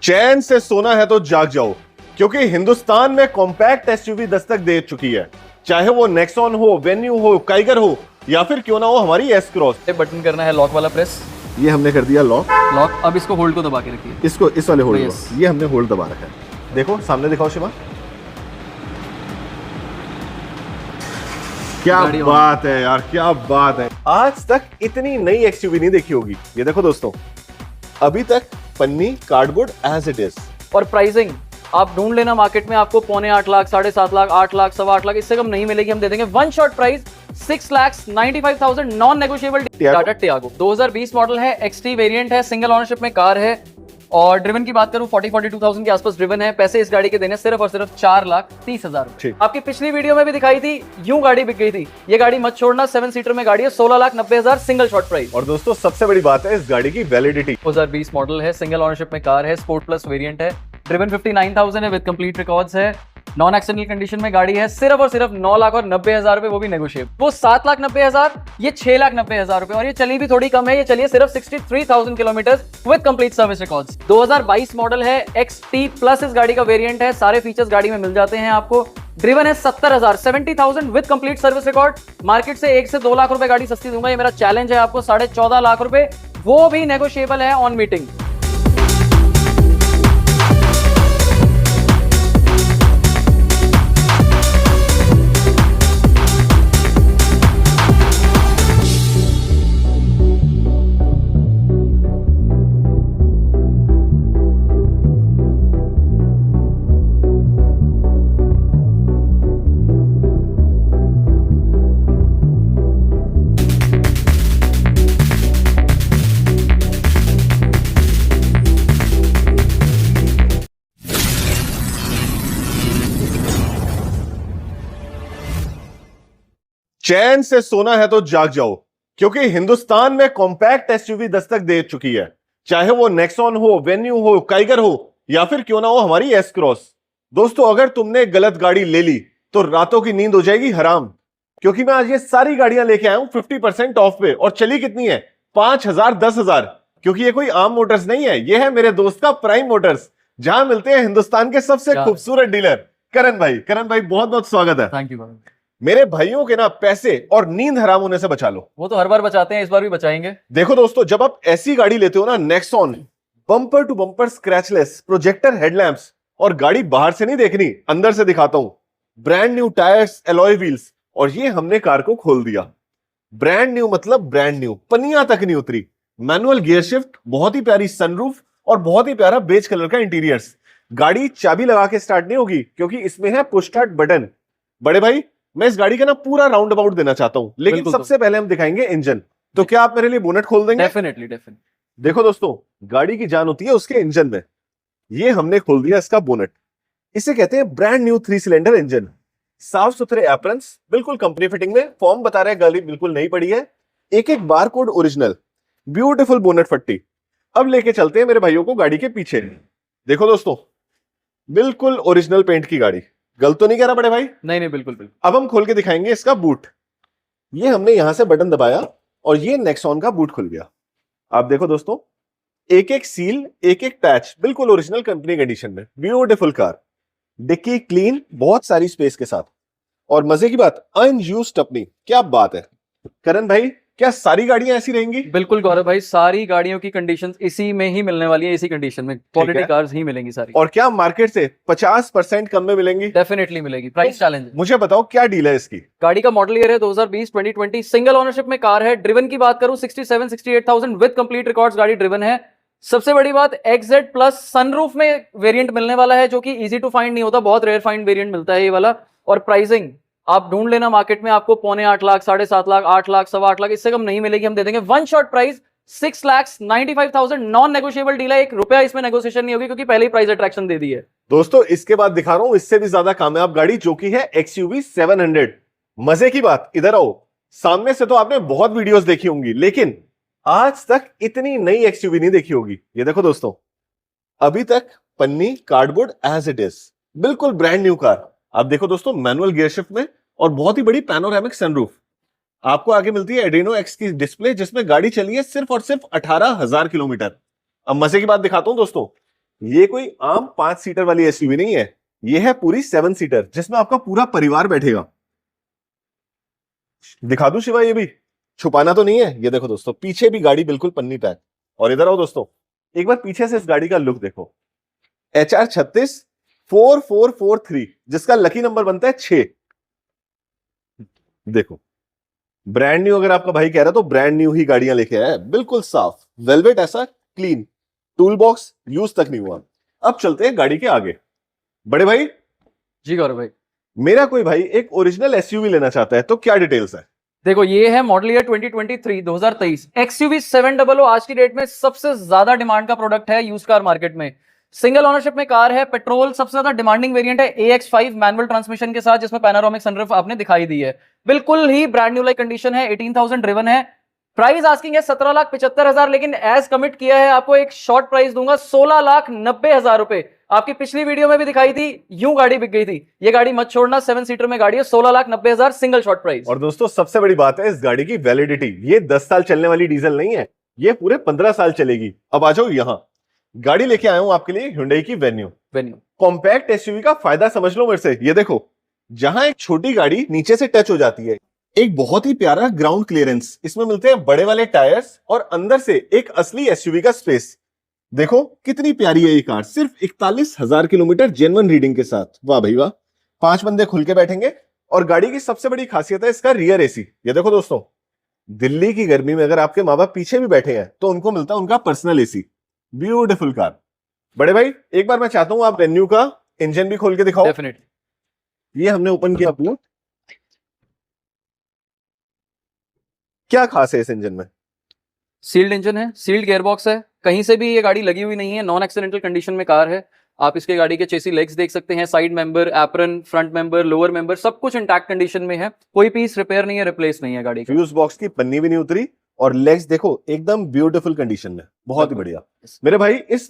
चैन से सोना है तो जाग जाओ, क्योंकि हिंदुस्तान में कॉम्पैक्ट एसयूवी दस्तक दे चुकी है। चाहे वो नेक्सॉन हो, वेन्यू हो, काइगर हो या फिर क्यों ना हो हमारी एस क्रॉस। बटन करना है लॉक वाला प्रेस। ये हमने कर दिया लॉक। अब इसको होल्ड को दबा के रखिए। इसको इस वाले होल्ड Yes. को, ये हमने होल्ड दबा रखा है। देखो सामने दिखाओ शिवा, क्या गाड़ी बात है यार, क्या बात है। आज तक इतनी नई एक्सयूवी नहीं देखी होगी। ये देखो दोस्तों, अभी तक पन्नी कार्डबोर्ड एज इट इज। और प्राइसिंग आप ढूंढ लेना मार्केट में, आपको 7.25 लाख, 7.5 लाख, 8 लाख, 8.25 लाख, इससे कम नहीं मिलेगी। हम दे देंगे one shot price 6,95,000 non negotiable. Tata Tiago 2020 model है, एक्सटी वेरिएंट है, सिंगल ओनरशिप में कार है और ड्रिवन की बात करूं 42,000 के आसपास ड्रिवन है। पैसे इस गाड़ी के देने सिर्फ और सिर्फ 4,30,000। आपकी पिछली वीडियो में भी दिखाई थी, यूं गाड़ी बिक गई थी। ये गाड़ी मत छोड़ना, 7 सीटर में गाड़ी है, 16,90,000 सिंगल शॉट प्राइस। और दोस्तों सबसे बड़ी बात है इस गाड़ी की वैलिडिटी। 2020 मॉडल है, सिंगल ओनरशिप में कार है, स्पोर्ट प्लस वेरिएंट है, ड्रिवन 59,000 है विद कंप्लीट रिकॉर्ड्स है, नॉन एक्सीडेंटल कंडीशन में गाड़ी है, सिर्फ और सिर्फ 9,90,000 रुपए, वो भी नेगोशिएबल। वो 7,90,000, ये 6,90,000 रुपए और ये चली भी थोड़ी कम है, ये चलिए सिर्फ 63,000 kilometre with complete service records. 2022 model है, XT प्लस इस गाड़ी का वेरिएंट है, सारे फीचर्स गाड़ी में मिल जाते हैं आपको। ड्रिवन है 70,000 with complete service record. Market से 1 से 2 लाख रुपए गाड़ी सस्ती दूंगा, ये मेरा चैलेंज है आपको। 14.5 लाख रुपए, वो भी नेगोशिएबल है ऑन मीटिंग। चैन से सोना है तो जाग जाओ, क्योंकि हिंदुस्तान में कॉम्पैक्ट एसयूवी दस्तक दे चुकी है। चाहे वो नेक्सॉन हो, वेन्यू हो, काइगर हो या फिर क्यों ना हो हमारी एस क्रॉस। दोस्तों अगर तुमने गलत गाड़ी ले ली तो रातों की नींद हो जाएगी हराम, क्योंकि मैं आज ये सारी गाड़ियां लेके आया हूं 50% ऑफ पे। और चली कितनी है? 5,000, 10,000। क्योंकि ये कोई आम मोटर्स नहीं है, ये है मेरे दोस्त का प्राइम मोटर्स, जहां मिलते हैं हिंदुस्तान के सबसे खूबसूरत डीलर करण भाई। करण भाई बहुत बहुत स्वागत है। Thank you. मेरे भाइयों के ना पैसे और नींद हराम होने से बचा लो। वो तो हर बार बचाते हैं, इस बार भी बचाएंगे। देखो दोस्तों, जब आप ऐसी गाड़ी लेते हो ना, Nexon bumper to bumper scratchless, projector headlamps, और गाड़ी बाहर से नहीं देखनी, अंदर से दिखाता हूं। Brand new tyres, alloy wheels, और ये हमने कार को खोल दिया। ब्रांड न्यू मतलब ब्रांड न्यू, पनिया तक नहीं उतरी। मैनुअल गियर शिफ्ट, बहुत ही प्यारी सनरूफ और बहुत ही प्यारा बेज कलर का इंटीरियर्स। गाड़ी चाबी लगा के स्टार्ट नहीं होगी क्योंकि इसमें है पुश स्टार्ट बटन। बड़े भाई मैं इस गाड़ी का ना पूरा राउंड अबाउट देना चाहता हूं, लेकिन सबसे पहले हम दिखाएंगे इंजन। तो क्या आप मेरे लिए बोनेट खोल देंगे? डेफिनेटली। देखो दोस्तों, गाड़ी की जान होती है उसके इंजन में। ये हमने खोल दिया इसका बोनेट। इसे कहते हैं ब्रांड न्यू 3 सिलेंडर इंजन। साफ सुथरे एप्रन्स, बिल्कुल कंपनी फिटिंग में। फॉर्म बता रहे हैं गाड़ी बिल्कुल नई पड़ी है। एक एक bar code original, beautiful bonnet फट्टी। अब लेके चलते हैं मेरे भाइयों को गाड़ी के पीछे। देखो दोस्तों, बिल्कुल ओरिजिनल पेंट की गाड़ी। गलत तो नहीं कह रहा बड़े भाई? नहीं, बिल्कुल। अब हम खोल के दिखाएंगे इसका बूट। ये हमने यहां से बटन दबाया और ये नेक्सॉन का बूट खुल गया। आप देखो दोस्तों, एक एक सील, एक एक पैच, बिल्कुल ओरिजिनल कंपनी कंडीशन में। ब्यूटीफुल कार, डिक्की क्लीन, बहुत सारी स्पेस के साथ। और मजे की बात, अनयूज्ड अपनी। क्या बात है करण भाई, क्या सारी गाड़ियां ऐसी रहेंगी? बिल्कुल गौरव भाई, सारी गाड़ियों की कंडीशंस इसी में ही मिलने वाली है, इसी कंडीशन में क्वालिटी कार्स ही मिलेंगी सारी। और क्या मार्केट से 50% कम में मिलेंगी? डेफिनेटली मिलेगी। Price challenge. मुझे बताओ क्या डील है इसकी? गाड़ी का मॉडल ईयर है 2020, सिंगल ओनरशिप में कार है। ड्रिवन की बात करूं 67,000 विद कंप्लीट रिकॉर्ड्स गाड़ी ड्रिवन है। सबसे बड़ी बात, XZ प्लस सनरूफ में वेरिएंट मिलने वाला है, जो कि इजी टू फाइंड नहीं होता, बहुत रेयर फाइंड वेरिएंट मिलता है ये वाला। और प्राइसिंग आप ढूंढ लेना मार्केट में, आपको 7.25 लाख, 7.5 लाख, 8 लाख, 8.25 लाख, इससे कम नहीं मिलेगी। हम दे देंगे one shot price 6,95,000 non negotiable deal है। 1 रुपया इसमें नेगोशिएशन नहीं होगी क्योंकि पहले ही प्राइस अट्रैक्शन दे दी है। दोस्तों इसके बाद दिखा रहा हूं इससे भी ज्यादा कामयाब गाड़ी, जो कि है XUV 700। मजे की बात, इधर आओ। सामने से तो आपने बहुत वीडियोस देखी होंगी, लेकिन आज तक इतनी नई XUV नहीं देखी होगी। ये देखो दोस्तों, अभी तक पन्नी कार्डबोर्ड एज इट इज, बिल्कुल ब्रांड न्यू कार। आप देखो दोस्तों, मैनुअल गियर शिफ्ट में और बहुत ही बड़ी पैनोरामिक सनरूफ। आपको आगे मिलती है एड्रीनो X की डिस्प्ले, जिसमें गाड़ी चली है सिर्फ और सिर्फ 18,000 किलोमीटर। अब मजे की बात दिखाता हूं दोस्तों, ये कोई आम 5 सीटर वाली एसयूवी नहीं है, ये है पूरी 7 सीटर जिसमें आपका पूरा परिवार बैठेगा। दिखा दूं शिवा, ये भी छुपाना तो नहीं है। ये देखो दोस्तों, पीछे भी गाड़ी बिल्कुल पन्नी पैक। और इधर आओ दोस्तों, एक बार पीछे से इस गाड़ी का लुक देखो। HR36 4443, जिसका लकी नंबर बनता है 6। देखो, ब्रांड न्यू अगर आपका भाई कह रहा है तो ब्रांड न्यू ही गाड़ियां लेके आया है, बिल्कुल साफ वेलवेट, ऐसा क्लीन, टूल बॉक्स यूज तक नहीं हुआ। अब चलते हैं गाड़ी के आगे। बड़े भाई जी गौरव भाई, मेरा कोई भाई एक ओरिजिनल एसयूवी लेना चाहता है तो क्या डिटेल्स है? देखो ये है मॉडल ईयर 2023 XUV 700 आज की डेट में सबसे ज्यादा डिमांड का प्रोडक्ट है यूज कार मार्केट में। सिंगल ओनरशिप में कार है, पेट्रोल सबसे ज्यादा डिमांडिंग वेरिएंट है, AX5 मैनुअल ट्रांसमिशन के साथ जिसमें पैनोरामिक सनरूफ आपने दिखाई दी है। बिल्कुल ही ब्रांड न्यू लाइक कंडीशन है, 18,000 ड्रिवन है। प्राइस आस्किंग है 17,75,000, लेकिन एज कमिट किया है आपको एक शॉर्ट प्राइस दूंगा 16,90,000 रुपए। आपकी पिछली वीडियो में भी दिखाई थी, यूं गाड़ी बिक गई थी। ये गाड़ी मत छोड़ना, 7 सीटर में गाड़ी है, 16,90,000 सिंगल शॉर्ट प्राइस। और दोस्तों सबसे बड़ी बात है इस गाड़ी की वैलिडिटी, ये 10 साल चलने वाली डीजल नहीं है, ये पूरे 15 साल चलेगी। अब आ जाओ यहां, गाड़ी लेके आया हूं आपके लिए Hyundai की वेन्यू। कॉम्पैक्ट एसयूवी का फायदा समझ लो मेरे से। ये देखो, जहां एक छोटी गाड़ी नीचे से टच हो जाती है, एक बहुत ही प्यारा ग्राउंड क्लियरेंस, इसमें मिलते हैं बड़े वाले टायर्स और अंदर से एक असली एसयूवी का स्पेस। देखो कितनी प्यारी है ये कार, सिर्फ 41,000 किलोमीटर जेन्युइन रीडिंग के साथ। वाह भाई वाह, 5 बंदे खुल के बैठेंगे। और गाड़ी की सबसे बड़ी खासियत है इसका रियर एसी। ये देखो दोस्तों, दिल्ली की गर्मी में अगर आपके माँ बाप पीछे भी बैठे हैं तो उनको मिलता है उनका पर्सनल एसी। Beautiful car. बड़े भाई एक बार मैं चाहता हूं आप वेन्यू का इंजन भी खोल के दिखाओ। डेफिनेटली। ये हमने ओपन किया बूट, क्या खास है इस इंजन में? सील्ड इंजन है, सील्ड गियरबॉक्स है, कहीं से भी ये गाड़ी लगी हुई नहीं है, नॉन एक्सीडेंटल कंडीशन में कार है। आप इसके गाड़ी के चेसी लेग्स देख सकते हैं, side member, apron, front member, lower member, सब कुछ इंटैक्ट कंडीशन में है, कोई पीस रिपेयर नहीं है, रिप्लेस नहीं है गाड़ी का। फ्यूज बॉक्स की पन्नी भी नहीं उतरी और लेग्स देखो एकदम ब्यूटीफुल कंडीशन में, बहुत ही बढ़िया। मेरे भाई इस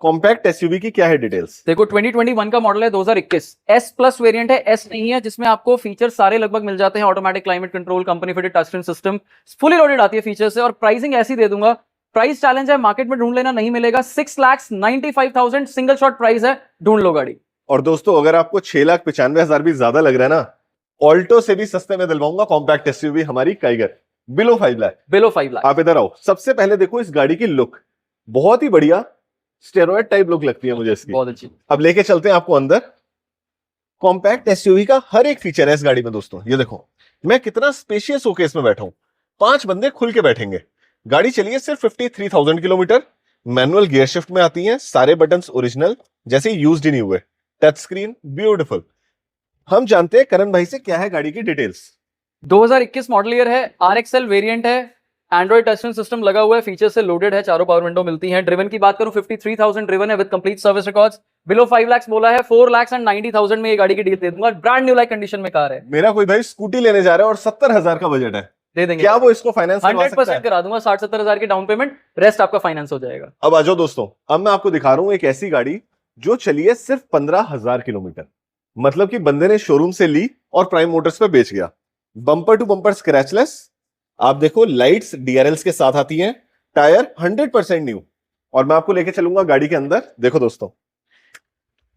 कॉम्पैक्ट एसयूवी की क्या है डिटेल्स? देखो 2021 का मॉडल है, 2021 S प्लस वेरिएंट है, S नहीं है, जिसमें आपको फीचर सारे लगभग मिल जाते हैं। Automatic climate control, company fitted touch screen system, fully loaded आती है फीचर से। और प्राइसिंग ऐसी दे दूंगा, प्राइस चैलेंज है, मार्केट में ढूंढ लेना, नहीं मिलेगा। 6,95,000 सिंगल शॉट प्राइस है, ढूंढ लो गाड़ी। और दोस्तों अगर आपको 6,95,000 भी ज्यादा लग रहा है ना, ऑल्टो से भी सस्ते में दिलवाऊंगा कॉम्पैक्ट एसयूवी हमारी Kiger, below 5 lakh. Below 5 lakh. आप इधर आओ, सबसे पहले देखो इस गाड़ी की लुक, बहुत ही बढ़िया स्टेरॉयड टाइप लुक लगती है मुझे इसकी। बहुत अच्छी। अब लेके चलते हैं आपको अंदर। कॉम्पैक्ट एसयूवी का हर एक फीचर है इस गाड़ी में दोस्तों। ये देखो मैं कितना स्पेशियस होकर इसमें बैठा हूं, 5 बंदे खुल के बैठेंगे। गाड़ी चली है सिर्फ 53,000 किलोमीटर, मैनुअल गियर शिफ्ट में आती है, सारे बटन्स ओरिजिनल जैसे यूज्ड ही नहीं हुए, टच स्क्रीन ब्यूटीफुल। हम जानते हैं करण भाई से क्या है गाड़ी की डिटेल्स। 2021 मॉडल ईयर है, RXL वेरिएंट है, एंड्रॉइड टच स्क्रीन सिस्टम लगा हुआ है, फीचर से लोडेड है, चारों पावर विंडो मिलती हैं। ड्रिवन की बात करूं 53,000 ड्रिवन है with complete service records. Below 5 lakh बोला है, 4,90,000 में ये गाड़ी की डील दे दूंगा। ब्रांड न्यू लाइक कंडीशन में कार है। मेरा कोई भाई स्कूटी लेने जा रहा है और 70,000 का बजट है, दे देंगे, क्या वो इसको फाइनेंस करवा सकता 100% है? करा दूंगा, 60-70,000 की डाउन पेमेंट, रेस्ट आपका फाइनेंस हो जाएगा। अब आ जाओ दोस्तों, अब मैं आपको दिखा रहा हूं एक ऐसी गाड़ी जो चली है सिर्फ 15,000 किलोमीटर, मतलब कि बंदे ने शोरूम से ली और प्राइम मोटर्स पे बेच गया। बम्पर टू बम्पर स्क्रैचलेस, आप देखो लाइट्स DRLs के साथ आती हैं, टायर 100% न्यू। और मैं आपको लेके चलूंगा गाड़ी के अंदर। देखो दोस्तों,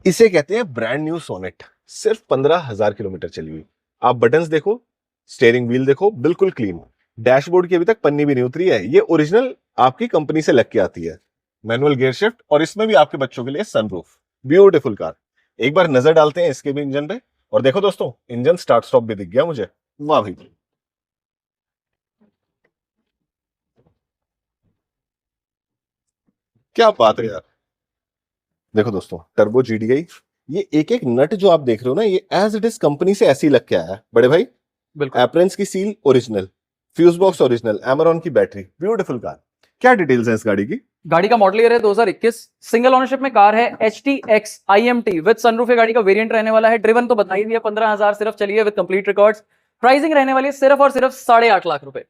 इसे कहते हैं ब्रांड न्यू सोनेट, सिर्फ 15,000 किलोमीटर चली हुई। आप बटन्स देखो, स्टीयरिंग व्हील देखो बिल्कुल क्लीन, डैशबोर्ड की अभी तक पन्नी भी नहीं उतरी है, ये ओरिजिनल आपकी कंपनी से लग के आती है। मैनुअल गियर शिफ्ट और इसमें भी आपके बच्चों के लिए सनरूफ, ब्यूटीफुल कार। एक बार नजर डालते हैं इसके भी इंजन पे। और देखो दोस्तों, इंजन स्टार्ट स्टॉप भी दिख गया मुझे, वाह भाई। क्या बात है यार। देखो दोस्तों, टर्बो GDI, ये एक एक नट जो आप देख रहे हो ना, ये एज इट इज कंपनी से ऐसे ही लग के आया है बड़े भाई। बिल्कुल। एप्रन्स की seal original, fuse box original, Amaron की बैटरी, ब्यूटीफुल कार। क्या डिटेल्स है इस गाड़ी की? गाड़ी का मॉडल ईयर है 2021, सिंगल ओनरशिप में कार है, HTX IMT विद सनरूफ गाड़ी का वेरिएंट रहने वाला है। ड्रिवन तो बताई दिया, 15,000 सिर्फ चली है विद कंप्लीट रिकॉर्ड्स। प्राइसिंग रहने वाली है सिर्फ और सिर्फ 8.5 लाख रुपए।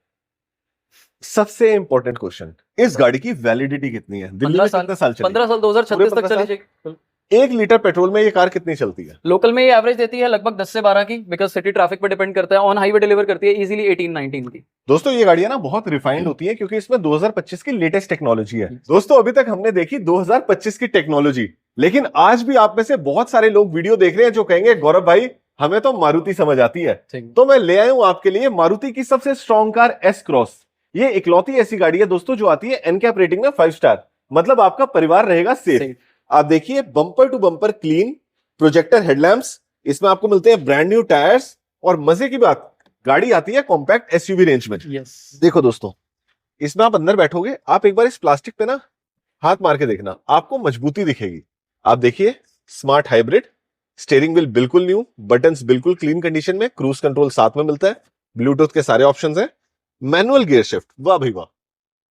सबसे इंपॉर्टेंट क्वेश्चन, इस गाड़ी की वैलिडिटी कितनी है? दिल्ली में कितने साल चली? 15 साल, 2036 पूरे तक 15 चली साल? जाएगी। 1 लीटर पेट्रोल में ये कार कितनी चलती है? लोकल में ये एवरेज देती है लगभग 10 से 12 की, बिकॉज सिटी ट्रैफिक पे डिपेंड करता है। ऑन हाईवे डिलीवर करती है इजीली 18-19 की। दोस्तों ये गाड़ियां ना बहुत रिफाइंड होती है क्योंकि इसमें 2025 की लेटेस्ट टेक्नोलॉजी है। दोस्तों अभी तक हमने देखी 2025 की टेक्नोलॉजी, लेकिन आज भी आप में से बहुत सारे लोग वीडियो देख रहे हैं जो कहेंगे गौरव भाई हमें तो मारुति समझ आती है। तो मैं ले आया हूं आपके लिए मारुति की सबसे स्ट्रॉन्ग कार एस क्रॉस। ये इकलौती ऐसी गाड़ी है दोस्तों जो आती है एनकैप रेटिंग में 5 स्टार, मतलब आपका परिवार रहेगा सेफ। आप देखिए bumper to bumper clean, projector headlamps, इसमें आपको मिलते हैं ब्रांड न्यू टायर्स, और मजे की बात गाड़ी आती है कॉम्पैक्ट एसयूवी रेंज में। देखो दोस्तों इसमें आप अंदर बैठोगे, आप एक बार इस प्लास्टिक पे ना हाथ मार के देखना, आपको मजबूती दिखेगी। आप देखिए स्मार्ट हाइब्रिड, स्टीयरिंग व्हील बिल्कुल न्यू, बटन्स बिल्कुल क्लीन कंडीशन में, क्रूज कंट्रोल साथ में मिलता है, ब्लूटूथ के सारे ऑप्शंस हैं, मैनुअल गियर शिफ्ट। वाह भाई वाह,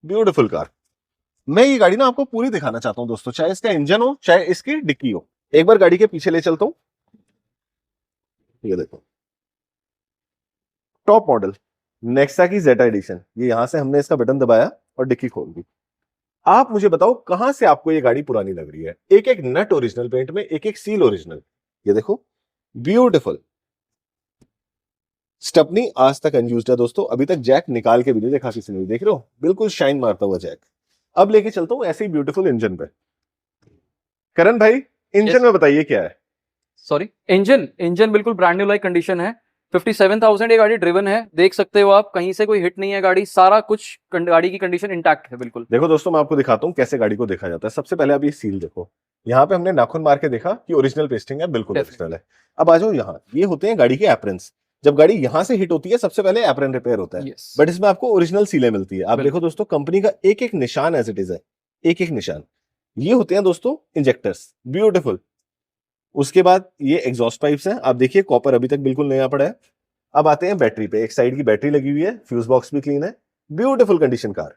ब्यूटीफुल कार। मैं ये गाड़ी ना आपको पूरी दिखाना चाहता हूं दोस्तों, चाहे इसका इंजन हो चाहे इसकी डिक्की हो। एक बार गाड़ी के पीछे ले चलता हूं, ये देखो टॉप मॉडल नेक्सा की जेटा एडिशन। ये यहां से हमने इसका बटन दबाया और डिक्की खोल दी। आप मुझे बताओ कहां से आपको ये गाड़ी पुरानी लग रही है? एक एक नट ओरिजिनल पेंट में, एक एक सील ओरिजिनल। ये देखो ब्यूटीफुल स्टेपनी आज तक अनयूज्ड है दोस्तों, अभी तक जैक निकाल के भी नहीं देखा किसी ने। देख रहे हो बिल्कुल शाइन मारता हुआ जैक। अब लेके चलता हूं ऐसे ही ब्यूटीफुल इंजन पे। करण भाई इंजन में बताइए क्या है? सॉरी, इंजन बिल्कुल ब्रांड न्यू लाइक कंडीशन है। 57,000 ये गाड़ी ड्रिवन है, देख सकते हो आप, कहीं से कोई हिट नहीं है गाड़ी, सारा कुछ गाड़ी की कंडीशन इंटैक्ट है बिल्कुल। देखो दोस्तों मैं आपको दिखाता हूं कैसे गाड़ी को देखा जाता है। सबसे पहले आप ये सील देखो, यहाँ पे हमने नाखून मार के देखा कि ओरिजिनल पेस्टिंग है, बिल्कुल ओरिजिनल है। अब आ जाओ यहाँ, ये होते हैं गाड़ी के एप्रन्स। जब गाड़ी यहां से हिट होती है सबसे पहले एप्रन रिपेयर होता है, बट इसमें आपको ओरिजिनल सीलें मिलती है। आप देखो दोस्तों कंपनी का एक एक निशान एज इट इज है, एक एक निशान। ये होते हैं दोस्तों इंजेक्टर्स, ब्यूटीफुल। उसके बाद ये एग्जॉस्ट पाइप्स हैं, आप देखिए कॉपर अभी तक बिल्कुल नया पड़ा है। अब आते हैं बैटरी पे, एक साइड की बैटरी लगी हुई है, फ्यूज बॉक्स भी क्लीन है, ब्यूटीफुल कंडीशन कार।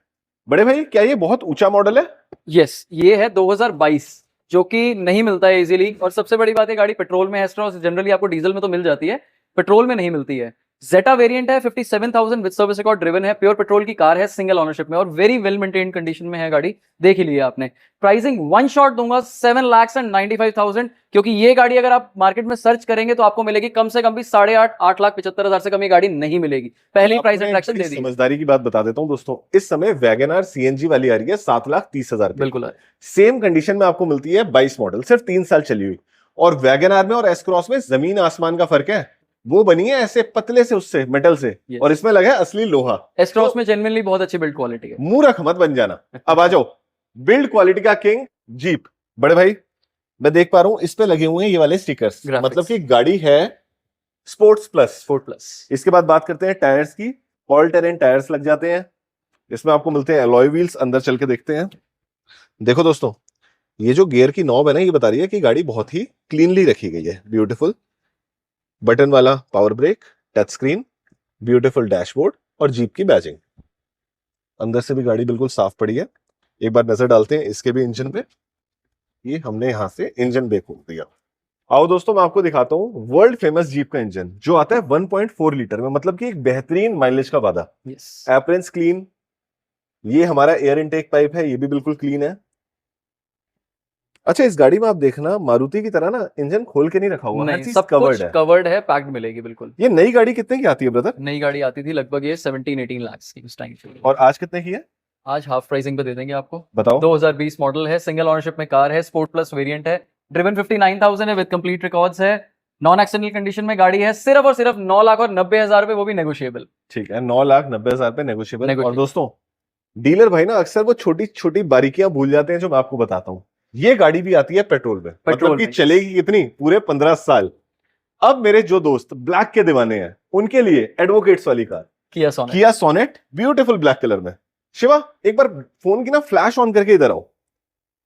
बड़े भाई क्या ये बहुत ऊंचा मॉडल है? यस, ये है 2022, जो कि नहीं मिलता है इजीली। और सबसे बड़ी बात है गाड़ी पेट्रोल में है, जनरली आपको डीजल में तो मिल जाती है, पेट्रोल में नहीं मिलती है। जेटा वेरिएंट है, 57,000 विद सर्विस रिकॉर्ड ड्रिवन है, प्योर पेट्रोल की कार है, सिंगल ओनरशिप में, और वेरी वेल मेंटेन्ड कंडीशन में है गाड़ी, देख ही लिया आपने। प्राइसिंग वन शॉट दूंगा 7,95,000, क्योंकि ये गाड़ी अगर आप मार्केट में सर्च करेंगे तो आपको मिलेगी कम से कम भी 8,75,000 से कम ये गाड़ी नहीं मिलेगी। पहले ही प्राइस इंट्रैक्शन दे दी। समझदारी की बात बता देता हूं दोस्तों, इस समय वैगन आर सीएनजी वाली आ रही है 7,30,000 बिल्कुल। सेम कंडीशन में आपको मिलती है 22 मॉडल, सिर्फ 3 साल चली हुई। और वैगन आर में और एस क्रॉस में जमीन आसमान का फर्क है। वो बनी है ऐसे पतले से उससे मेटल से, और इसमें लगा है असली लोहा। एस क्रॉस में जेन्युइनली बहुत अच्छी बिल्ड क्वालिटी है। मूर्ख मत बन जाना। अब आ जाओ बिल्ड क्वालिटी का किंग जीप। बड़े भाई मैं देख पा रहा हूं इस पे लगे हुए हैं ये वाले स्टिकर्स, मतलब कि गाड़ी है स्पोर्ट्स प्लस। इसके बाद बात करते हैं टायर्स की। ऑल टेरेन टायर्स लग जाते हैं इसमें, आपको मिलते हैं अलॉय व्हील्स। अंदर चल के देखते हैं। देखो दोस्तों ये जो गियर की नॉब है ना, ये बता रही है कि गाड़ी बहुत ही क्लीनली रखी गई है, ब्यूटीफुल। बटन वाला power brake, touch screen, beautiful dashboard और जीप की बैजिंग। अंदर से भी गाड़ी बिल्कुल साफ पड़ी है। एक बार नजर डालते हैं इसके भी इंजन पे। ये हमने यहां से इंजन बे खोल दिया। आओ दोस्तों मैं आपको दिखाता हूं वर्ल्ड फेमस जीप का इंजन, जो आता है 1.4 लीटर में, मतलब कि एक बेहतरीन माइलेज का वादा। एप्रन्स क्लीन, ये हमारा एयर इनटेक पाइप है, ये भी बिल्कुल क्लीन है। अच्छा इस गाड़ी में आप देखना मारुति की तरह ना इंजन खोल के नहीं रखा हुआ, हर चीज कवर्ड है, पैक्ड मिलेगी बिल्कुल। ये नई गाड़ी कितने की आती है ब्रदर? नई गाड़ी आती थी लगभग ये 17-18 लाख की उस टाइम। और आज कितने की है? आज हाफ प्राइसिंग पे दे देंगे आपको। बताओ। 2020 मॉडल है, सिंगल ओनरशिप में कार है, स्पोर्ट प्लस वेरिएंट है, ड्रिवन 59,000 है विद कंप्लीट रिकॉर्ड्स है, नॉन एक्सीडेंटल कंडीशन में गाड़ी है, सिर्फ और सिर्फ 9,90,000 रुपए, वो भी नेगोशिएबल। ठीक है, 9,90,000 रुपए नेगोशिएबल। और दोस्तों डीलर भाई ना अक्सर वो छोटी छोटी बारीकियां भूल जाते हैं जो मैं आपको बताता हूं। ये गाड़ी भी आती है पेट्रोल में, मतलब कि चलेगी कितनी, पूरे 15 साल। अब मेरे जो दोस्त ब्लैक के दीवाने हैं उनके लिए एडवोकेट्स वाली कार किया सोनेट, ब्यूटीफुल ब्लैक कलर में। शिवा एक बार फोन की ना फ्लैश ऑन करके इधर आओ।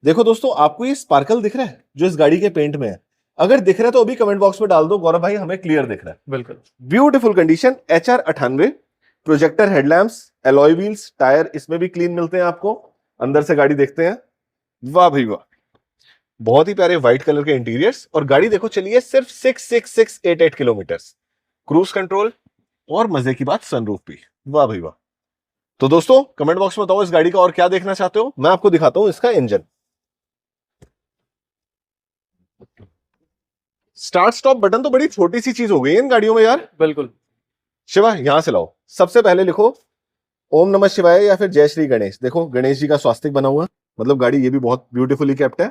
देखो दोस्तों आपको ये स्पार्कल दिख रहा है जो इस गाड़ी के पेंट में है? अगर दिख रहा है तो अभी कमेंट बॉक्स में डाल दो गौरव भाई हमें क्लियर दिख रहा है। बिल्कुल beautiful condition, HR 98, projector headlamps, alloy wheels, tyre इसमें भी क्लीन मिलते हैं आपको। अंदर से गाड़ी देखते हैं। वाह भाई वाह, बहुत ही प्यारे व्हाइट कलर के इंटीरियर्स। और गाड़ी देखो चलिए सिर्फ 66688 किलोमीटर, क्रूज कंट्रोल, और मजे की बात सनरूफ भी। वाह भाई वाह। तो दोस्तों कमेंट बॉक्स में बताओ इस गाड़ी का और क्या देखना चाहते हो। मैं आपको दिखाता हूं इसका इंजन। स्टार्ट स्टॉप बटन तो बड़ी छोटी सी चीज हो गई है इन गाड़ियों में यार। बिल्कुल। शिवा यहां से लाओ, सबसे पहले लिखो ओम नमः शिवाय या फिर जय श्री गणेश। देखो गणेश जी का स्वास्तिक बना हुआ, मतलब गाड़ी ये भी बहुत ब्यूटीफुली केप्ट है।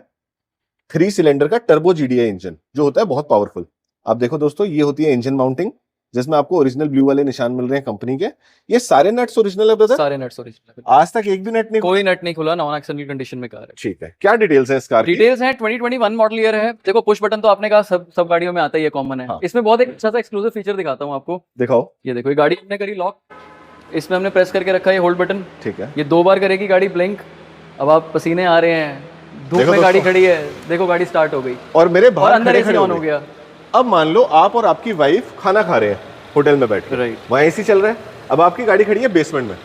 3 सिलेंडर का टर्बो जीडीआई इंजन जो होता है बहुत पावरफुल। आप देखो दोस्तों, ये होती है इंजन माउंटिंग जिसमें आपको ओरिजिनल ब्लू वाले निशान मिल रहे हैं कंपनी के। ये सारे नट्स ओरिजिनल है ब्रदर? सारे नट्स ओरिजिनल। आज तक एक भी नट नहीं? कोई नट नहीं खुला, नॉन एक्सटर्नल कंडीशन में कार है। ठीक है, क्या डिटेल्स है इस कार की? डिटेल्स हैं 2021 मॉडल ईयर है। देखो पुश बटन तो आपने कहा सब गाड़ियों में आता ही है, कॉमन है। हाँ। इसमें बहुत एक अच्छा सा एक्सक्लूसिव फीचर दिखाता हूँ आपको। दिखाओ। ये देखो, ये गाड़ी हमने करी लॉक, इसमें हमने प्रेस करके रखा है होल्ड बटन। ठीक है, ये 2 बार करेगी गाड़ी ब्लिंक। अब आप पसीने आ रहे हैं, धूप देखो में गाड़ी दोस्तों। खड़ी है, देखो गाड़ी स्टार्ट हो गई और मेरे और बाहर अंदर खड़े एसी खड़े ऑन हो हो गए। गया। अब मान लो आप और आपकी वाइफ खाना खा रहे हैं होटल में बैठ के, राइट। वहां एसी चल रहा है, अब आपकी गाड़ी खड़ी है बेसमेंट में।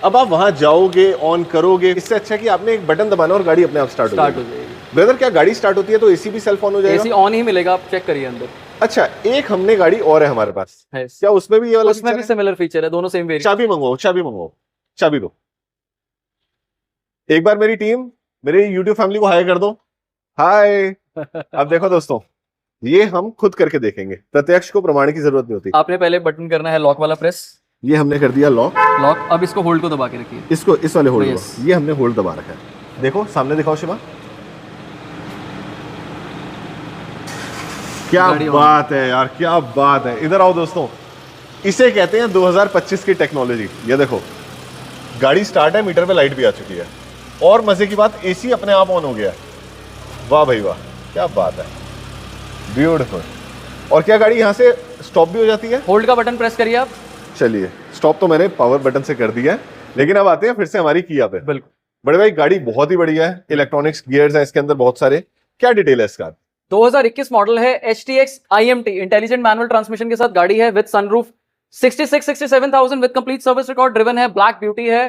अब आप वहां जाओगे, ऑन करोगे, इससे अच्छा कि आपने एक बटन दबाना और गाड़ी अपने आप स्टार्ट हो स्टार्ट हो जाएगी। जाएगी। ब्रदर क्या गाड़ी स्टार्ट होती है तो एसी भी सेल्फ ऑन हो जाएगा? एसी ऑन ही मिलेगा, आप चेक करिए अंदर। अच्छा, एक हमने गाड़ी और है हमारे पास, है, क्या उसमें भी ये वाला उसमें feature भी है? सिमिलर फीचर है, दोनों सेम वेरिएंट। चाबी मंगवाओ, चाबी मंगवाओ, चाबी दो। एक बार मेरी टीम, मेरे यूट्यूब फैमिली को हाय कर दो। हाय। अब देखो दोस्तों, ये हम खुद करके देखेंगे, प्रत्यक्ष को प्रमाण की जरूरत नहीं होती। आपने पहले बटन करना है लॉक वाला प्रेस, ये हमने कर दिया लॉक। लॉक। अब इसको होल्ड को दबा के रखिए, इसको, इस वाले होल्ड Yes. को, ये हमने होल्ड दबा रखा है। देखो सामने दिखाओ शिवा, क्या गाड़ी on। बात है यार, क्या बात है। इधर आओ दोस्तों, इसे कहते हैं 2025 की टेक्नोलॉजी। ये देखो गाड़ी स्टार्ट है, मीटर पे लाइट भी आ चुकी है, और मजे की बात एसी अपने आप ऑन हो गया है। वाह भाई वाह, क्या बात है, ब्यूटीफुल। और क्या गाड़ी यहाँ से स्टॉप भी हो जाती है? होल्ड का बटन प्रेस करिए आप। चलिए, स्टॉप तो मैंने पावर बटन से कर दिया है, लेकिन अब आते हैं फिर से हमारी किया पे। बिल्कुल। बड़े भाई गाड़ी बहुत ही बढ़िया है, इलेक्ट्रॉनिक्स गियर्स हैं इसके अंदर बहुत सारे। क्या डिटेल है इसका? 2021 मॉडल है, HTX IMT intelligent manual transmission के साथ गाड़ी है with sunroof. 66-67,000 with complete service record, driven है, ब्लैक ब्यूटी है,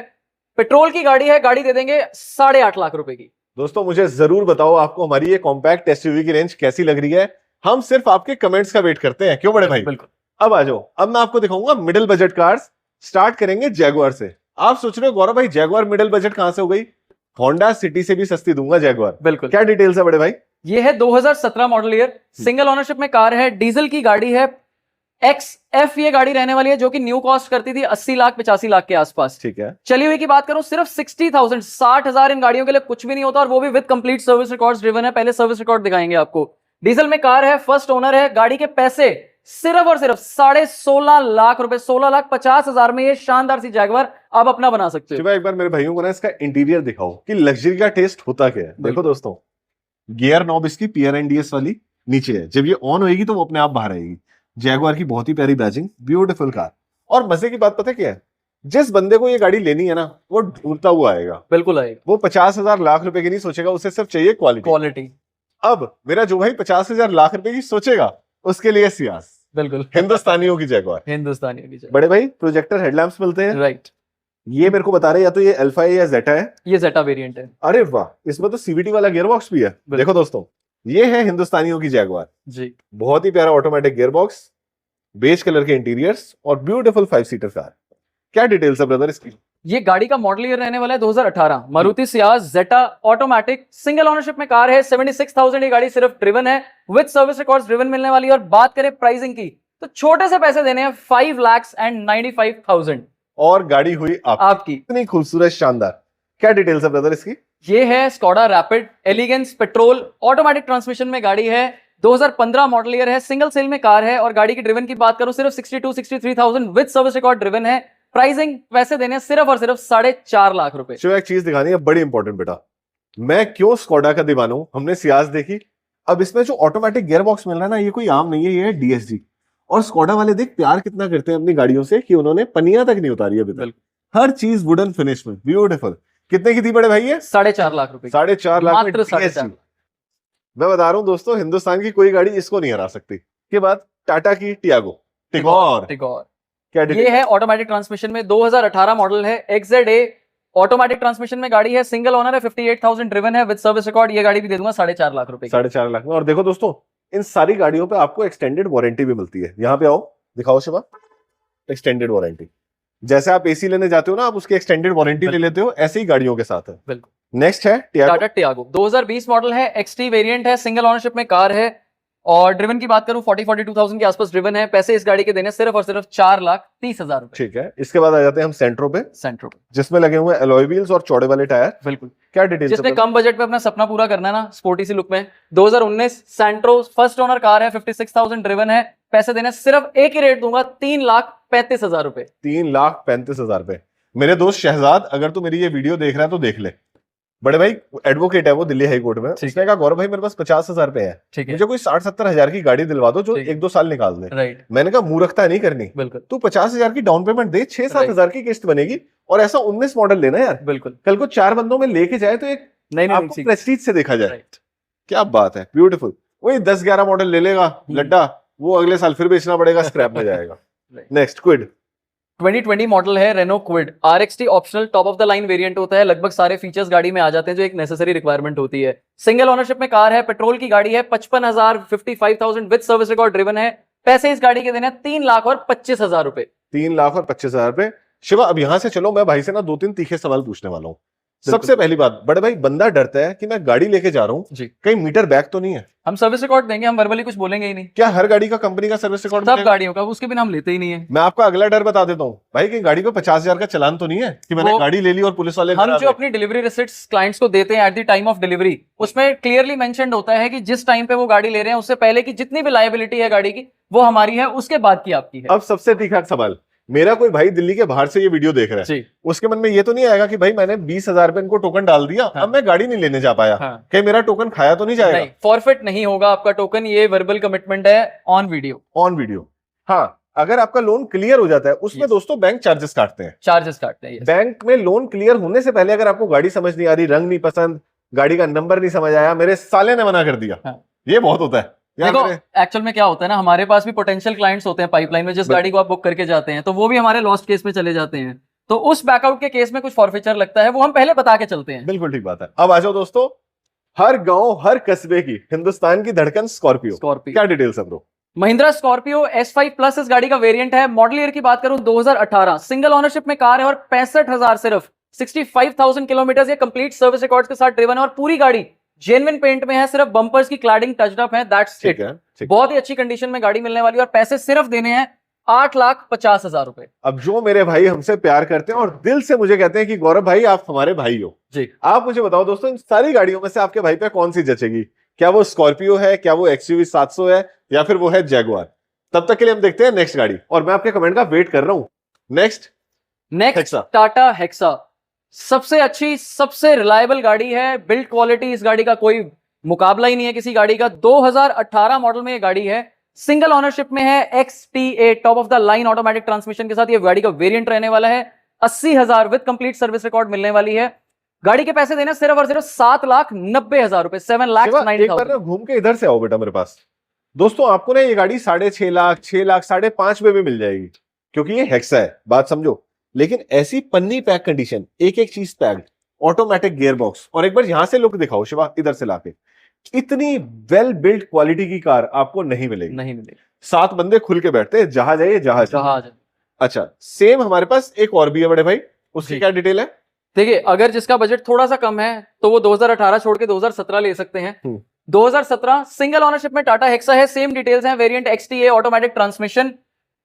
पेट्रोल की गाड़ी है। गाड़ी दे देंगे 8.5 लाख रुपए की। दोस्तों मुझे जरूर बताओ आपको हमारी ये कॉम्पैक्ट एसयूवी की रेंज कैसी लग रही है। हम सिर्फ आपके कमेंट्स का वेट करते हैं, क्यों बड़े भाई? बिल्कुल। अब आ जाओ, अब मैं आपको दिखाऊंगा मिडिल बजट कार्स। स्टार्ट करेंगे जैगुआर से। आप सोच रहे हो गौरव भाई जैगुआर मिडिल बजट कहां से हो गई? होंडा सिटी से भी सस्ती दूंगा जैगुआर। बिल्कुल। क्या डिटेल्स है बड़े भाई? ये है 2017 मॉडल ईयर, सिंगल ओनरशिप में कार है, डीजल की गाड़ी है, XF ये गाड़ी रहने वाली है, जो कि न्यू कॉस्ट करती थी 80 लाख 85 लाख के आसपास। ठीक है, चली हुई की बात करूं सिर्फ 60,000, 60,000 इन गाड़ियों के लिए कुछ भी नहीं होता, और वो भी with complete service records driven है। पहले सर्विस रिकॉर्ड दिखाएंगे आपको। डीजल में कार है, फर्स्ट ओनर है, गाड़ी के पैसे सिर्फ और सिर्फ 16.5 लाख रुपए, 16,50,000 में ये शानदार सी जैगवार आप अपना बना सकते हो। शिवा एक बार मेरे भाइयों को ना इसका इंटीरियर दिखाओ कि लग्जरी का टेस्ट होता क्या है। देखो दोस्तों, गियर नॉब इसकी PRNDS वाली नीचे है, जब ये ऑन होएगी तो वो अपने आप बाहर आएगी। जैगुआर की बहुत ही प्यारी बैजिंग, ब्यूटीफुल कार। और मजे की बात पता क्या है, जिस बंदे को ये गाड़ी लेनी है ना, वो ढूंढता हुआ आएगा। बिल्कुल आएगा। वो 50,000 लाख रुपए की नहीं सोचेगा, उसे सिर्फ चाहिए क्वालिटी। क्वालिटी। अब मेरा जो भाई 50,000 लाख रुपए की सोचेगा, उसके लिए सियास, बिल्कुल। हिंदुस्तानियों की जैगुआर। हिंदुस्तानी की जैगवार। बड़े भाई प्रोजेक्टर हेडलैम्प्स मिलते हैं। राइट। ये मेरे को बता रहे हैं या तो ये अल्फा है या जेटा है। ये जेटा वेरिएंट है। अरे वाह, इसमें तो CVT वाला गियरबॉक्स भी है। देखो दोस्तों, ये है हिंदुस्तानियों की जैगुआर जी। बहुत ही प्यारा ऑटोमेटिक गियरबॉक्स, बेज कलर के इंटीरियर्स और ब्यूटीफुल 5 सीटर कार। क्या डिटेल्स है ब्रदर इसकी? ये गाड़ी का मॉडल ईयर रहने वाला है 2018, मारुति सियाज जेटा ऑटोमेटिक, सिंगल ओनरशिप में कार है, 76,000 ये गाड़ी सिर्फ ड्रिवन है, विद सर्विस रिकॉर्ड्स ड्रिवन मिलने वाली है। और बात करें प्राइसिंग की, तो छोटे से पैसे देने हैं, 5,95,000 और गाड़ी हुई आपकी। इतनी खूबसूरत शानदार। क्या डिटेल्स है ब्रदर इसकी? ये है Skoda Rapid Elegance petrol automatic transmission में गाड़ी है, 2015 मॉडल ईयर है, सिंगल सेल में कार है। और गाड़ी की ड्रिवन की बात करूं सिर्फ 62-63,000 विद सर्विस रिकॉर्ड ड्रिवन है। प्राइसिंग पैसे देने सिर्फ और सिर्फ 4.5 लाख रुपए। एक चीज दिखानी है बड़ी इंपॉर्टेंट बेटा, मैं क्यों स्कोडा का दीवाना हूं। हमने सियाज देखी, अब इसमें जो ऑटोमेटिक गियरबॉक्स मिल रहा है ना, ये कोई आम नहीं है, ये है DSG। और स्कोडा वाले देख प्यार कितना करते हैं अपनी गाड़ियों से कि उन्होंने पनिया तक नहीं उतारी अभी तक। हर चीज वुडन फिनिश में, ब्यूटीफुल। कितने की थी बड़े भाई ये? 4.5 लाख रुपए। 4.5 लाख में मात्र DSG। 4.5। मैं बता रहा हूं दोस्तों, हिंदुस्तान की कोई गाड़ी इसको नहीं हरा सकती। के बाद टाटा की टियागो, टिगोर। क्या ये है ऑटोमेटिक ट्रांसमिशन में, 2018 मॉडल है, XZA ऑटोमेटिक ट्रांसमिशन में गाड़ी है, सिंगल ओनर है, 58,000 ड्रिवन है, विद सर्विस रिकॉर्ड। ये गाड़ी भी दे दूंगा 4.5 लाख रुपए। 4.5 लाख में। और देखो दोस्तों, इन सारी गाड़ियों पे आपको एक्सटेंडेड वारंटी भी मिलती है। यहाँ पे आओ, दिखाओ शिवा, एक्सटेंडेड वारंटी। जैसे आप AC लेने जाते हो ना, आप उसकी एक्सटेंडेड वारंटी ले लेते हो, ऐसे ही गाड़ियों के साथ है। बिल्कुल। नेक्स्ट है टाटा टियागो, 2020 मॉडल है, XT वेरिएंट है, सिंगल ओनरशिप में कार है, और ड्रिवन की बात करूं 42,000 के आसपास ड्रिवन है। पैसे इस गाड़ी के देने सिर्फ और सिर्फ 4,30,000 रुपए। ठीक है, इसके बाद आ जाते हैं हम सेंट्रो पे, सेंट्रो पे जिसमें लगे हुए एलॉय व्हील्स और चौड़े वाले टायर। बिल्कुल। क्या डिटेल्स? जिसने कम बजट पे अपना सपना पूरा करना है ना, स्पोर्टी सी लुक में, 2019 सेंट्रो फर्स्ट ओनर कार है, 56,000 ड्रिवन है। पैसे देने सिर्फ एक ही रेट दूंगा, 3,35,000 रुपए। 3,35,000 रुपए। मेरे दोस्त शहजाद, अगर तू मेरी ये वीडियो देख रहा है तो देख ले, बड़े भाई एडवोकेट है वो दिल्ली हाई कोर्ट में। उसने कहा गौरव भाई मेरे पास 50,000 रुपए है, ठीक है, मुझे कोई 60-70 हजार की गाड़ी दिलवा दो जो ठीक है। 1-2 साल निकाल दे। राइट, मैंने कहा मूर्खता नहीं करनी, बिल्कुल तू 50,000 की डाउन पेमेंट दे, 6-7 हजार की किस्त बनेगी, और ऐसा 19 मॉडल लेना यार, बिल्कुल। कल को 4 बंदों में लेके जाए तो एक नहीं नहीं आपको प्रेस्टीज से देखा जाए। राइट। क्या बात है, ब्यूटीफुल। वही 10-11 मॉडल ले लेगा लड्डा, वो अगले साल फिर बेचना पड़ेगा, स्क्रैप में जाएगा। नेक्स्ट क्विड 2020 मॉडल है, Renault Kwid RXT optional top of the line variant होता है। लगभग सारे फीचर्स गाड़ी में आ जाते हैं जो एक नेसेसरी रिक्वायरमेंट होती है। सिंगल ओनरशिप में कार है, पेट्रोल की गाड़ी है, 55,000 विद सर्विस रिकॉर्ड ड्रिवन है। पैसे इस गाड़ी के देने 3,25,000 रुपए। 3,25,000 रुपए। शिवा, अब यहां से चलो, मैं भाई से ना 2-3 तीखे सवाल पूछने वाला हूँ। सबसे पहली बात, बड़े भाई बंदा डरता है कि मैं गाड़ी लेके जा रहा हूँ जी, कहीं मीटर बैक तो नहीं है। हम सर्विस रिकॉर्ड देंगे, हम वर्बली कुछ बोलेंगे ही नहीं। क्या हर गाड़ी का कंपनी का सर्विस रिकॉर्ड? सब गाड़ियों का, उसके बिना हम लेते ही नहीं है। मैं आपको अगला डर बता देता हूँ भाई, कि गाड़ी पे 50,000 का चालान तो नहीं है कि मैंने गाड़ी ले ली और पुलिस वाले हम जो अपनी डिलीवरी रिसिप्ट्स क्लाइंट्स को देते हैं at the time of delivery, उसमें क्लियरली मेंशन्ड होता है कि जिस टाइम पे वो गाड़ी ले रहे हैं उससे पहले की जितनी भी लायबिलिटी है गाड़ी की वो हमारी है, उसके बाद की आपकी है। अब सबसे तीखा सवाल, मेरा कोई भाई दिल्ली के बाहर से ये वीडियो देख रहा है, उसके मन में ये तो नहीं आएगा कि भाई मैंने 20,000 रुपए इनको टोकन डाल दिया, अब मैं गाड़ी नहीं लेने जा पाया, कहीं मेरा टोकन खाया तो नहीं जाएगा? नहीं, फॉरफिट नहीं होगा आपका टोकन, ये वर्बल कमिटमेंट है ऑन वीडियो। On video. हाँ, अगर आपका लोन क्लियर हो जाता है उसमें दोस्तों बैंक चार्जेस काटते हैं। बैंक में लोन क्लियर होने से पहले अगर आपको गाड़ी समझ नहीं आ रही, रंग नहीं पसंद, गाड़ी का नंबर नहीं समझ आया, मेरे साले ने मना कर दिया, ये बहुत होता है। देखो एक्चुअल में क्या होता है ना, हमारे पास भी पोटेंशियल क्लाइंट्स होते हैं पाइपलाइन में, जिस गाड़ी को आप बुक करके जाते हैं तो वो भी हमारे लॉस्ट केस में चले जाते हैं, तो उस बैकआउट के केस में कुछ फॉरफीचर लगता है, वो हम पहले बता के चलते हैं। बिल्कुल ठीक बात है। अब आ जाओ दोस्तों, हर गांव हर कस्बे की हिंदुस्तान की धड़कन स्कॉर्पियो। क्या डिटेल्स है bro? Mahindra Scorpio S5 plus इस गाड़ी का वेरिएंट है। मॉडल ईयर की बात करूं 2018, सिंगल ओनरशिप में कार है और 65,000 सिर्फ 65,000 किलोमीटर ये कंप्लीट सर्विस रिकॉर्ड्स के साथ ड्रिवन है, और पूरी गाड़ी जेन्युइन पेंट में है, सिर्फ बम्पर्स की क्लैडिंग टच्ड अप है, दैट्स इट। बहुत ही अच्छी कंडीशन में गाड़ी मिलने वाली है, और पैसे सिर्फ देने हैं 8,50,000 रुपए। अब जो मेरे भाई हमसे प्यार करते हैं और दिल से मुझे कहते हैं कि गौरव भाई आप हमारे भाई हो जी, आप मुझे बताओ दोस्तों, इन सारी गाड़ियों में से आपके भाई पे कौन सी जचेगी? क्या वो स्कॉर्पियो है, क्या वो XUV 700 है, या फिर वो है जैगुआर? तब तक के लिए हम देखते हैं नेक्स्ट गाड़ी, और मैं आपके कमेंट का वेट कर रहा हूं। नेक्स्ट टाटा हेक्सा, सबसे अच्छी सबसे रिलायबल गाड़ी है, बिल्ड क्वालिटी इस गाड़ी का कोई मुकाबला ही नहीं है किसी गाड़ी का। 2018 मॉडल में ये गाड़ी है, सिंगल ओनरशिप में है, XTA top of the line automatic transmission के साथ ये गाड़ी का वेरिएंट रहने वाला है। 80,000 विद कंप्लीट सर्विस रिकॉर्ड मिलने वाली है। गाड़ी के पैसे देना सिर्फ और सिर्फ 7,90,000 रुपए, 7,90,000। घूम के इधर से आओ बेटा मेरे पास। दोस्तों आपको ना ये गाड़ी 6.5 लाख, 6 लाख, 5.5 में भी मिल जाएगी, क्योंकि ये हेक्सा है, बात समझो। लेकिन ऐसी पन्नी पैक कंडीशन, एक एक चीज पैक्ड, ऑटोमेटिक गियर बॉक्स, और एक बार यहां से लुक दिखाओ शिवा, इधर से लाके, इतनी वेल बिल्ड क्वालिटी की कार आपको नहीं मिलेगी। 7 बंदे खुल के बैठते हैं, जहाज है ये, जहाज। अच्छा, सेम हमारे पास एक और भी है बड़े भाई, उसकी क्या डिटेल है? देखिए, अगर जिसका बजट थोड़ा सा कम है तो वो 2018 छोड़ के 2017 ले सकते हैं। 2017 सिंगल ओनरशिप में टाटा हेक्सा है, सेम डिटेल्स हैं, वेरिएंट XTA ऑटोमेटिक ट्रांसमिशन।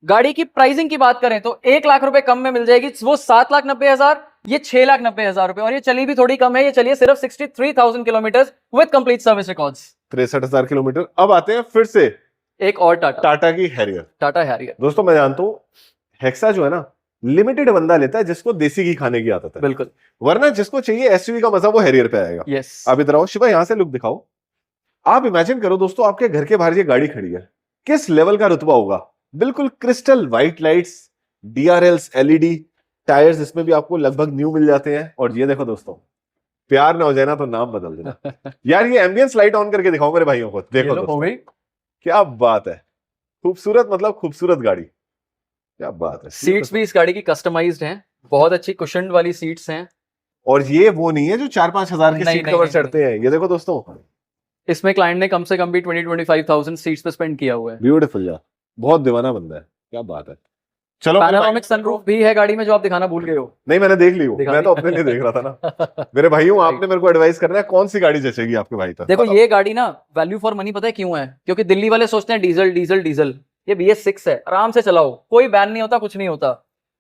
गाड़ी की प्राइसिंग की बात करें तो 1 लाख रुपए कम में मिल जाएगी, वो 7,90,000, ये 6,90,000 रुपए, और ये चली भी थोड़ी कम है, ये चलिए सिर्फ 63,000 kilometre with complete service records, 63,000 kilometre. अब आते हैं फिर से एक और टाटा की हैरियर। टाटा हैरियर दोस्तों मैं जानता हूं हेक्सा जो है ना, लिमिटेड बंदा लेता है जिसको देसी घी खाने की आदत है, बिल्कुल, वरना जिसको चाहिए SUV का मजा वो हैरियर पे आएगा। यस। अब इधर आओ शिवा, यहां से लुक दिखाओ। आप इमेजिन करो दोस्तों, आपके घर के बाहर ये गाड़ी खड़ी है, किस लेवल का रुतबा होगा। बिल्कुल crystal white lights, DRLs, LED tyres, इसमें भी आपको लगभग न्यू मिल जाते हैं। और ये देखो दोस्तों, प्यार ना हो जाए ना तो नाम बदल देना यार। ये एम्बियंस लाइट ऑन करके दिखाओ मेरे भाइयों को, देखो दोस्तों, क्या बात है, खूबसूरत, मतलब खूबसूरत गाड़ी, क्या बात है। सीट्स भी इस गाड़ी की कस्टमाइज्ड हैं, बहुत अच्छी कुशन्ड वाली सीट्स हैं, और ये वो नहीं है जो 4-5 हजार के सीट कवर चढ़ते हैं। ये देखो दोस्तों, इसमें क्लाइंट ने कम से कम भी 20-25,000 सीट्स पे स्पेंड किया हुआ है। ब्यूटीफुल यार, बहुत दीवाना बंदा है, क्या बात है। चलो मेरे भाई- पैनोरामिक सनरूफ भी है गाड़ी में जो आप दिखाना भूल गए हो। नहीं मैंने देख ली हूँ, दिखा मैं दी? तो अपने लिए देख रहा था ना। मेरे भाइयों आपने मेरे को एडवाइस करना है कौन सी गाड़ी जचेगी आपके भाई तक। देखो ये गाड़ी ना वैल्यू फॉर मनी पता है क्यों है? क्योंकि दिल्ली वाले सोचते हैं डीजल डीजल डीजल, ये BS6 है, आराम से चलाओ, कोई बैन नहीं होता, कुछ नहीं होता।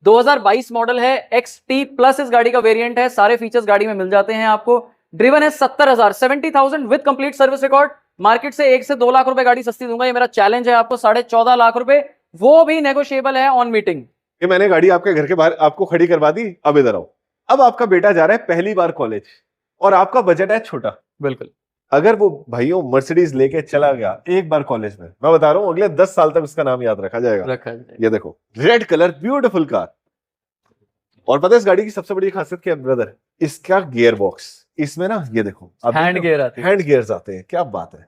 2022 मॉडल है, XT प्लस इस गाड़ी का वेरिएंट है, सारे फीचर्स गाड़ी में मिल जाते हैं आपको। ड्रिवन है 70,000 with complete service record. Market से 1 से 2 लाख रुपए गाड़ी सस्ती दूंगा, ये मेरा चैलेंज है आपको। 14.5 लाख रुपए, वो भी नेगोशिएबल है ऑन मीटिंग। ये मैंने गाड़ी आपके घर के बाहर आपको खड़ी करवा दी, अब इधर आओ। अब आपका बेटा जा रहा है पहली बार कॉलेज और आपका बजट है छोटा। बिल्कुल। अगर वो भाइयों मर्सिडीज लेके चला गया एक बार कॉलेज में, मैं बता रहा हूं अगले 10 साल तक उसका नाम याद रखा जाएगा। रखा है। ये देखो रेड कलर ब्यूटीफुल कार। और पता है इस गाड़ी की सबसे बड़ी खासियत क्या है ब्रदर? इसका गियर बॉक्स, इसमें ना ये देखो हैंड गियर आते हैं। हैंड गियर्स आते हैं, क्या बात है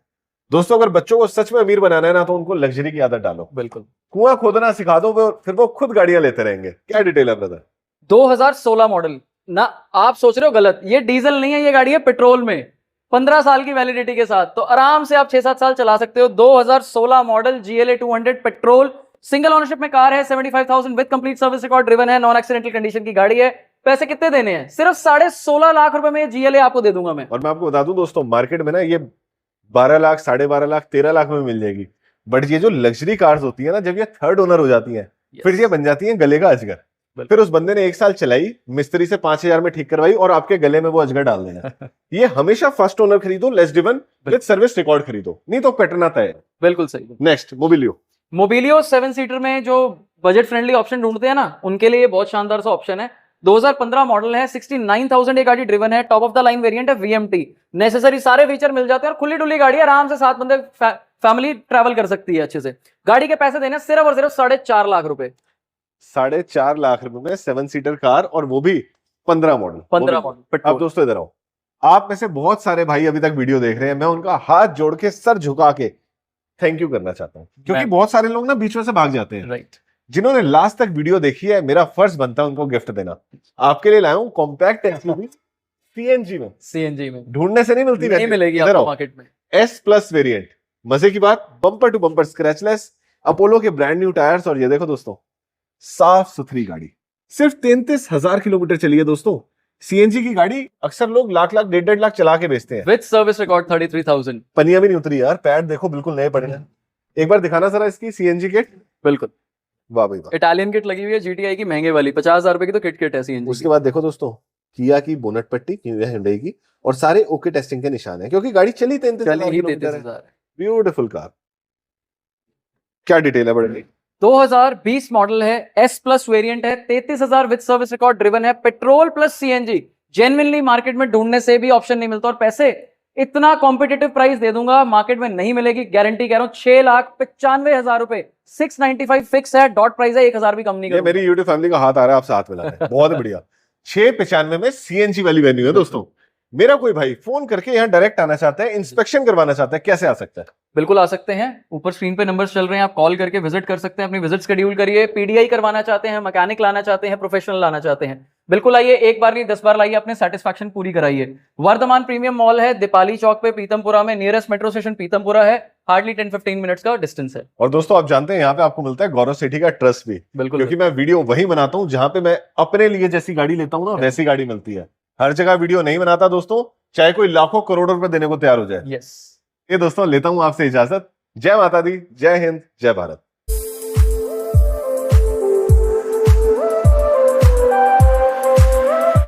दोस्तों। अगर बच्चों को सच में अमीर बनाना है ना तो उनको लग्जरी की आदत डालो, बिल्कुल। कुआं खोदना सिखा दो, फिर वो खुद गाड़ियां लेते रहेंगे। क्या डिटेल है ब्रदर? 2016 मॉडल ना, आप सोच रहे हो गलत, ये डीजल नहीं है, ये गाड़ी है पेट्रोल में, 15 साल की वैलिडिटी के साथ, तो आराम से आप 6-7 साल चला सकते हो। 2016 model GLA 200 petrol, single ownership में कार है, 75,000 with complete service record, driven है, नॉन एक्सीडेंटल कंडीशन की गाड़ी है। पैसे कितने देने हैं? सिर्फ 16.5 लाख रुपए में GLA आपको दे दूंगा मैं। और मैं आपको बता दूं दोस्तों, मार्केट में ना ये 12 लाख, 12.5 लाख, 13 लाख में मिल जाएगी। बट ये जो लग्जरी कार्स होती है ना, जब ये थर्ड ओनर हो जाती है, फिर ये बन जाती है गले का अजगर। फिर उस बंदे ने 1 साल चलाई, मिस्त्री से 5,000 में ठीक करवाई और आपके गले में वो अजगर डाल देना। ये हमेशा फर्स्ट ओनर खरीदो, less driven with service record खरीदो, नहीं तो कटना तय है। बिल्कुल सही। Next Mobilio. मोबिलियो 7 सीटर में जो बजट फ्रेंडली ऑप्शन ढूंढते हैं ना, उनके लिए बहुत शानदार सा ऑप्शन है। 2015 मॉडल है, 69,000 ये गाड़ी ड्रिवन है, top of the line variant है, VMT, नेसेसरी सारे फीचर मिल जाते हैं और खुली डुली गाड़ी है, आराम से 7 बंदे फैमिली ट्रैवल कर सकती है अच्छे से। गाड़ी के पैसे देने सिर्फ और सिर्फ 4.5 लाख रुपए। 4.5 लाख रुपए में 7 सीटर कार, और वो भी 15 मॉडल। 15 मॉडल। अब दोस्तों इधर आओ, आप में से बहुत सारे भाई अभी तक वीडियो देख रहे हैं, मैं उनका हाथ जोड़ के सर झुका के थैंक यू करना चाहता हूं, क्योंकि बहुत सारे लोग ना बीच में से भाग जाते हैं। राइट। जिन्होंने लास्ट तक वीडियो देखी है, मेरा फर्ज बनता है उनको गिफ्ट देना। आपके लिए लाया हूं कॉम्पैक्ट SUV CNG में। CNG में ढूंढने से नहीं मिलती, नहीं मिलेगी इधर आपको आओ। मार्केट में। S+ वेरिएंट, मजे की बात, bumper to bumper scratchless, Apollo के ब्रांड न्यू टायर्स, और ये देखो दोस्तों साफ सुथरी गाड़ी। सिर्फ 33,000 किलोमीटर चली है दोस्तों। CNG की गाड़ी अक्सर लोग लाख लाख 1.5 लाख चला के बेचते हैं। With service record 33,000। पनिया भी नहीं उतरी यार, पैड देखो बिल्कुल नए पड़े हैं। एक बार दिखाना जरा इसकी CNG किट। बिल्कुल। वाह भाई वाह। इटालियन किट लगी हुई है GTI की, महंगे वाली, 50,000 रुपए की तो किट है CNG। उसके बाद देखो दोस्तों किया की बोनट पट्टी, Hyundai की, और सारे ओके टेस्टिंग के निशान है, क्योंकि गाड़ी चली 33,000 किलोमीटर है। Beautiful car. क्या डिटेल है बड़े? 2020 मॉडल है, S+ वेरिएंट है, 33,000 विद सर्विस रिकॉर्ड, ड्रिवन है, petrol plus CNG। Genuinely market में ढूंढने से भी ऑप्शन नहीं मिलता, और पैसे इतना कॉम्पिटिटिव प्राइस दे दूंगा, मार्केट में नहीं मिलेगी, गारंटी कह रहा हूं। 6,95,000 रुपए, 695 फिक्स है, डॉट प्राइस है, 1,000 भी कम नहीं ये करूंगा। मेरी यूट्यूब फैमिली का हाथ आ रहा है, आप साथ मिला रहे हैं, बहुत बढ़िया। 695 में CNG वाली वेन्यू है दोस्तों। मेरा कोई भाई फोन करके यहाँ डायरेक्ट आना चाहता है, इंस्पेक्शन करवाना चाहता है, कैसे आ सकता है? बिल्कुल आ सकते हैं, ऊपर स्क्रीन पे नंबर्स चल रहे हैं, आप कॉल करके विजिट कर सकते हैं, अपनी विजिट शेड्यूल करिए। PDI करवाना चाहते हैं, मैकेनिक लाना चाहते हैं, प्रोफेशनल लाना चाहते हैं, बिल्कुल आइए, एक बार नहीं 10 बार लाइए, अपने सेटिस्फैक्शन पूरी कराइए। वर्धमान प्रीमियम मॉल है, दीपाली चौक पे पीतमपुरा में, नियरेस्ट मेट्रो स्टेशन पीतमपुरा है, हार्डली 10-15 मिनट्स का डिस्टेंस है। और दोस्तों आप जानते हैं यहाँ पे आपको मिलता है गौरव सेठी का ट्रस्ट भी, बिल्कुल, क्योंकि मैं वीडियो वही बनाता हूँ जहां पे मैं अपने लिए जैसी गाड़ी लेता हूँ ना, वैसी गाड़ी मिलती है। हर जगह वीडियो नहीं बनाता दोस्तों, चाहे कोई लाखों करोड़ों रुपए देने को तैयार हो जाए। यस। ये दोस्तों लेता हूं आपसे इजाजत। जय माता दी, जय हिंद, जय भारत।